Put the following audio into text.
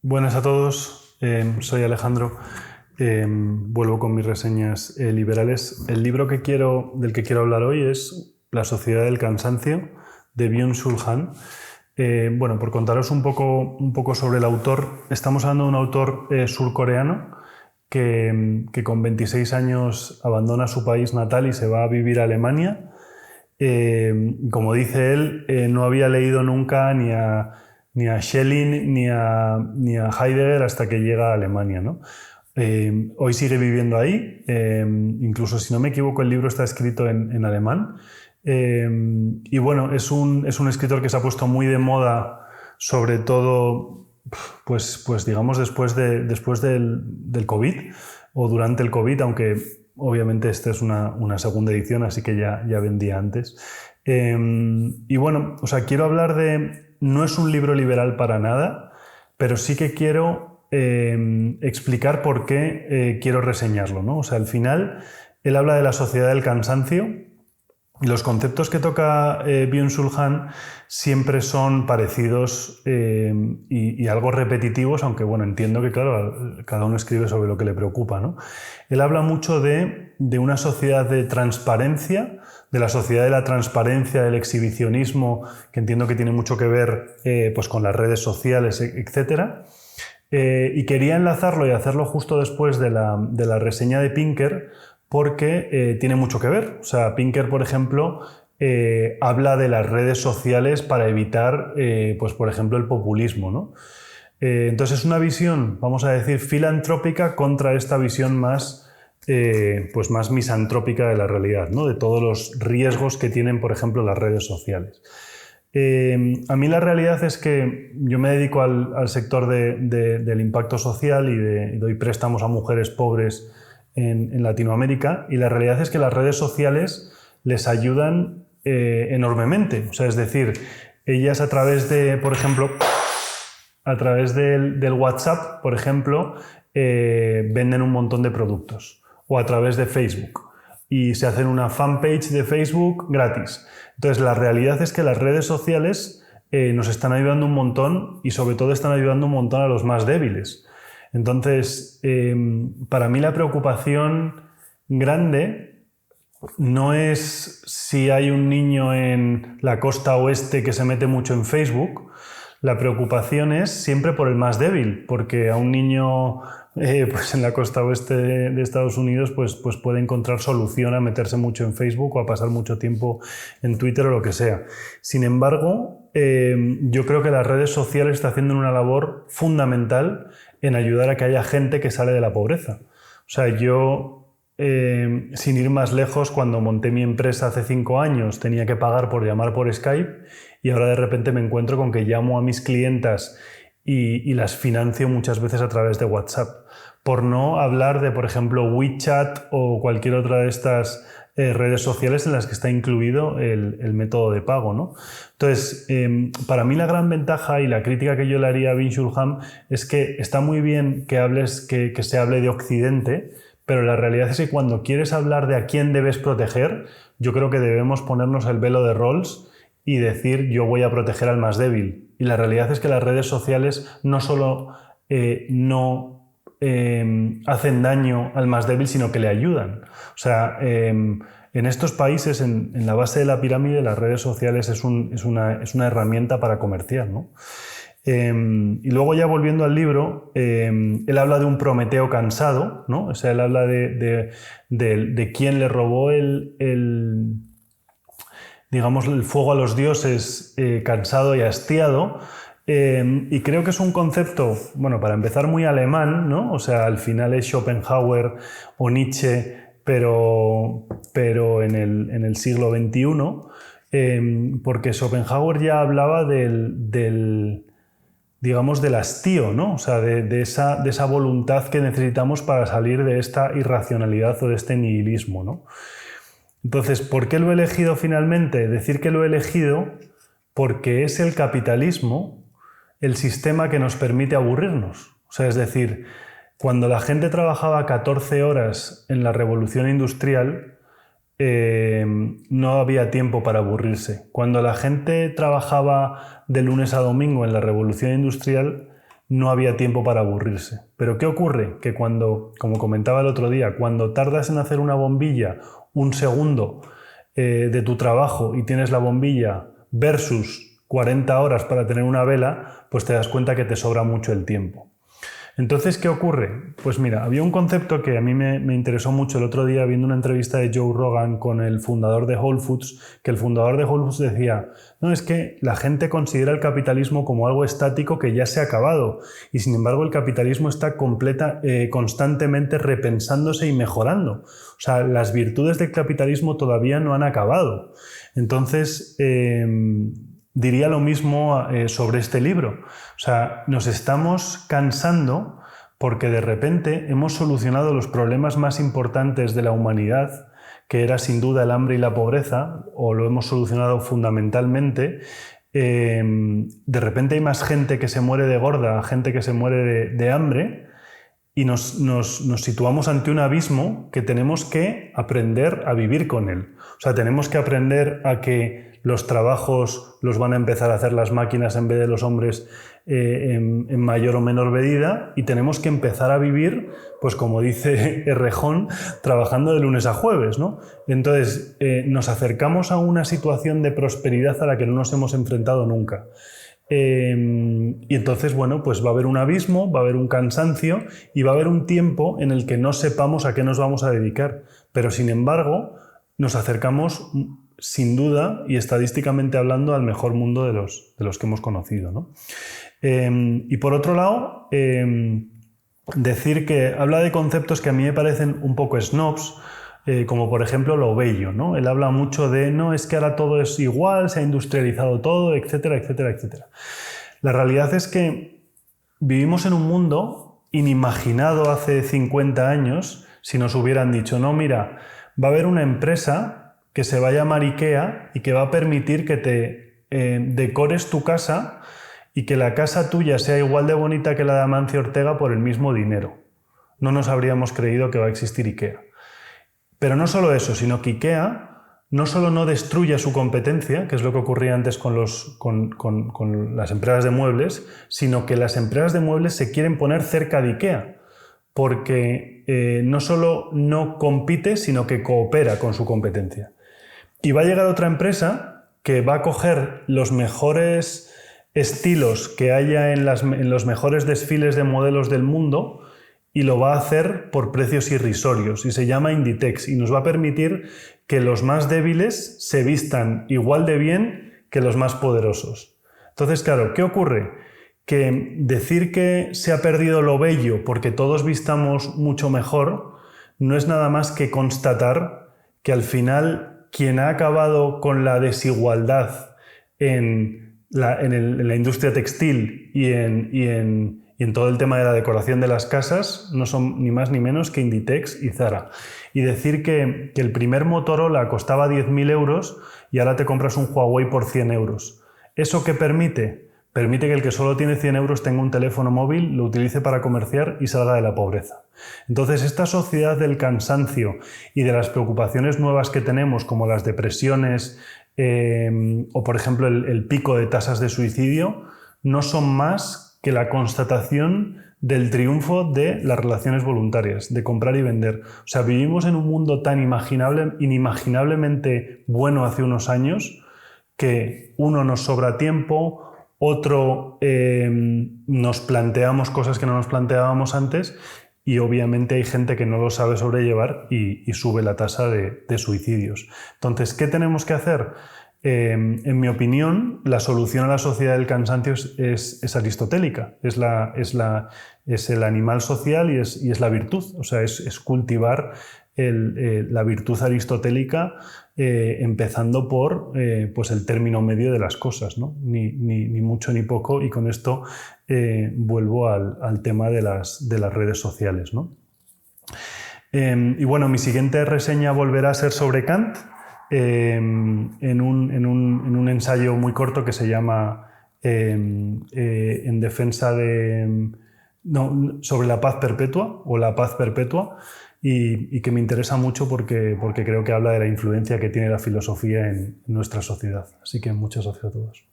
Buenas a todos, soy Alejandro. Vuelvo con mis reseñas liberales. El libro del que quiero hablar hoy es La sociedad del cansancio, de Byung-Chul Han. Bueno, por contaros un poco sobre el autor, estamos hablando de un autor surcoreano que con 26 años abandona su país natal y se va a vivir a Alemania. Como dice él, no había leído nunca ni a Schelling ni a Heidegger hasta que llega a Alemania, ¿no? Hoy sigue viviendo ahí, incluso si no me equivoco el libro está escrito en alemán. Y bueno, es un escritor que se ha puesto muy de moda, sobre todo pues digamos después del COVID o durante el COVID, aunque obviamente esta es una segunda edición, así que ya vendía antes. Y bueno, o sea, quiero hablar de... No es un libro liberal para nada, pero sí que quiero explicar por qué quiero reseñarlo, ¿no? O sea, al final, él habla de la sociedad del cansancio y los conceptos que toca Byung-Chul Han siempre son parecidos y algo repetitivos, aunque bueno, entiendo que claro, cada uno escribe sobre lo que le preocupa, ¿no? Él habla mucho de una sociedad de transparencia, de la sociedad de la transparencia, del exhibicionismo, que entiendo que tiene mucho que ver pues con las redes sociales, etc. Y quería enlazarlo y hacerlo justo después de la reseña de Pinker, porque tiene mucho que ver. O sea, Pinker, por ejemplo, habla de las redes sociales para evitar, pues, por ejemplo, el populismo, ¿no? Entonces es una visión, vamos a decir, filantrópica contra esta visión pues más misantrópica de la realidad, ¿no? De todos los riesgos que tienen, por ejemplo, las redes sociales. A mí la realidad es que yo me dedico al sector del impacto social y doy préstamos a mujeres pobres en Latinoamérica, y la realidad es que las redes sociales les ayudan enormemente. O sea, es decir, ellas a través de, por ejemplo, a través del WhatsApp, por ejemplo, venden un montón de productos, o a través de Facebook, y se hacen una fanpage de Facebook gratis. Entonces, la realidad es que las redes sociales nos están ayudando un montón y sobre todo están ayudando un montón a los más débiles. Entonces, para mí la preocupación grande no es si hay un niño en la costa oeste que se mete mucho en Facebook. La preocupación es siempre por el más débil, porque a un niño pues en la costa oeste de Estados Unidos pues puede encontrar solución a meterse mucho en Facebook o a pasar mucho tiempo en Twitter o lo que sea. Sin embargo, yo creo que las redes sociales están haciendo una labor fundamental en ayudar a que haya gente que sale de la pobreza. O sea, yo, sin ir más lejos, cuando monté mi empresa hace 5 años tenía que pagar por llamar por Skype, y ahora de repente me encuentro con que llamo a mis clientas y las financio muchas veces a través de WhatsApp. Por no hablar de, por ejemplo, WeChat o cualquier otra de estas redes sociales en las que está incluido el método de pago, ¿no? Entonces, para mí la gran ventaja y la crítica que yo le haría a Byung-Chul Han es que está muy bien que se hable de Occidente, pero la realidad es que cuando quieres hablar de a quién debes proteger, yo creo que debemos ponernos el velo de Rawls y decir yo voy a proteger al más débil. Y la realidad es que las redes sociales no solo no hacen daño al más débil, sino que le ayudan. O sea, en estos países, en la base de la pirámide, las redes sociales es una herramienta para comerciar, ¿no? Y luego ya volviendo al libro, él habla de un Prometeo cansado, ¿no? O sea, él habla de quién le robó digamos, el fuego a los dioses, cansado y hastiado. Y creo que es un concepto, bueno, para empezar, muy alemán, ¿no? O sea, al final es Schopenhauer o Nietzsche, pero en el siglo XXI, porque Schopenhauer ya hablaba digamos, del hastío, ¿no? O sea, de esa voluntad que necesitamos para salir de esta irracionalidad o de este nihilismo, ¿no? Entonces, ¿por qué lo he elegido finalmente? Decir que lo he elegido porque es el capitalismo el sistema que nos permite aburrirnos. O sea, es decir, cuando la gente trabajaba 14 horas en la revolución industrial, no había tiempo para aburrirse. Cuando la gente trabajaba de lunes a domingo en la revolución industrial, no había tiempo para aburrirse. Pero ¿qué ocurre? Que cuando, como comentaba el otro día, cuando tardas en hacer una bombilla un segundo de tu trabajo y tienes la bombilla versus 40 horas para tener una vela, pues te das cuenta que te sobra mucho el tiempo. Entonces, ¿qué ocurre? Pues mira, había un concepto que a mí me interesó mucho el otro día viendo una entrevista de Joe Rogan con el fundador de Whole Foods, que el fundador de Whole Foods decía, no, es que la gente considera el capitalismo como algo estático que ya se ha acabado y sin embargo el capitalismo está constantemente repensándose y mejorando. O sea, las virtudes del capitalismo todavía no han acabado. Entonces, diría lo mismo sobre este libro. O sea, nos estamos cansando porque de repente hemos solucionado los problemas más importantes de la humanidad, que era sin duda el hambre y la pobreza, o lo hemos solucionado fundamentalmente. De repente hay más gente que se muere de gorda, gente que se muere de hambre, y nos situamos ante un abismo que tenemos que aprender a vivir con él. O sea, tenemos que aprender a que los trabajos los van a empezar a hacer las máquinas en vez de los hombres en mayor o menor medida, y tenemos que empezar a vivir, pues como dice Errejón, trabajando de lunes a jueves, ¿no? Entonces, nos acercamos a una situación de prosperidad a la que no nos hemos enfrentado nunca. Y entonces, bueno, pues va a haber un abismo, va a haber un cansancio y va a haber un tiempo en el que no sepamos a qué nos vamos a dedicar. Pero, sin embargo, nos acercamos sin duda y estadísticamente hablando al mejor mundo de los que hemos conocido, ¿no? Y por otro lado, decir que habla de conceptos que a mí me parecen un poco snobs, como por ejemplo lo bello, ¿no? Él habla mucho de, no, es que ahora todo es igual, se ha industrializado todo, etcétera, etcétera, etcétera. La realidad es que vivimos en un mundo inimaginado hace 50 años si nos hubieran dicho, no, mira, va a haber una empresa que se va a llamar IKEA y que va a permitir que te decores tu casa y que la casa tuya sea igual de bonita que la de Amancio Ortega por el mismo dinero. No nos habríamos creído que va a existir IKEA. Pero no solo eso, sino que IKEA no solo no destruye su competencia, que es lo que ocurría antes con las empresas de muebles, sino que las empresas de muebles se quieren poner cerca de IKEA, porque no solo no compite, sino que coopera con su competencia. Y va a llegar otra empresa que va a coger los mejores estilos que haya en los mejores desfiles de modelos del mundo y lo va a hacer por precios irrisorios, y se llama Inditex, y nos va a permitir que los más débiles se vistan igual de bien que los más poderosos. Entonces, claro, ¿qué ocurre? Que decir que se ha perdido lo bello porque todos vistamos mucho mejor no es nada más que constatar que al final quien ha acabado con la desigualdad en la industria textil y en todo el tema de la decoración de las casas no son ni más ni menos que Inditex y Zara. Y decir que el primer Motorola costaba 10.000 euros y ahora te compras un Huawei por 100 euros. ¿Eso qué permite? Permite que el que solo tiene 100 euros tenga un teléfono móvil, lo utilice para comerciar y salga de la pobreza. Entonces, esta sociedad del cansancio y de las preocupaciones nuevas que tenemos, como las depresiones o, por ejemplo, el pico de tasas de suicidio, no son más que la constatación del triunfo de las relaciones voluntarias, de comprar y vender. O sea, vivimos en un mundo tan inimaginablemente bueno hace unos años que uno nos sobra tiempo, otro nos planteamos cosas que no nos planteábamos antes y obviamente hay gente que no lo sabe sobrellevar y sube la tasa de suicidios. Entonces, ¿qué tenemos que hacer? En mi opinión, la solución a la sociedad del cansancio es aristotélica, es el animal social y es la virtud, o sea, es cultivar la virtud aristotélica, empezando por pues el término medio de las cosas, ¿no? Ni mucho ni poco, y con esto vuelvo al tema de las redes sociales, ¿no? Y bueno, mi siguiente reseña volverá a ser sobre Kant, en un ensayo muy corto que se llama En defensa sobre la paz perpetua o la paz perpetua, y que me interesa mucho porque creo que habla de la influencia que tiene la filosofía en nuestra sociedad. Así que muchas gracias a todos.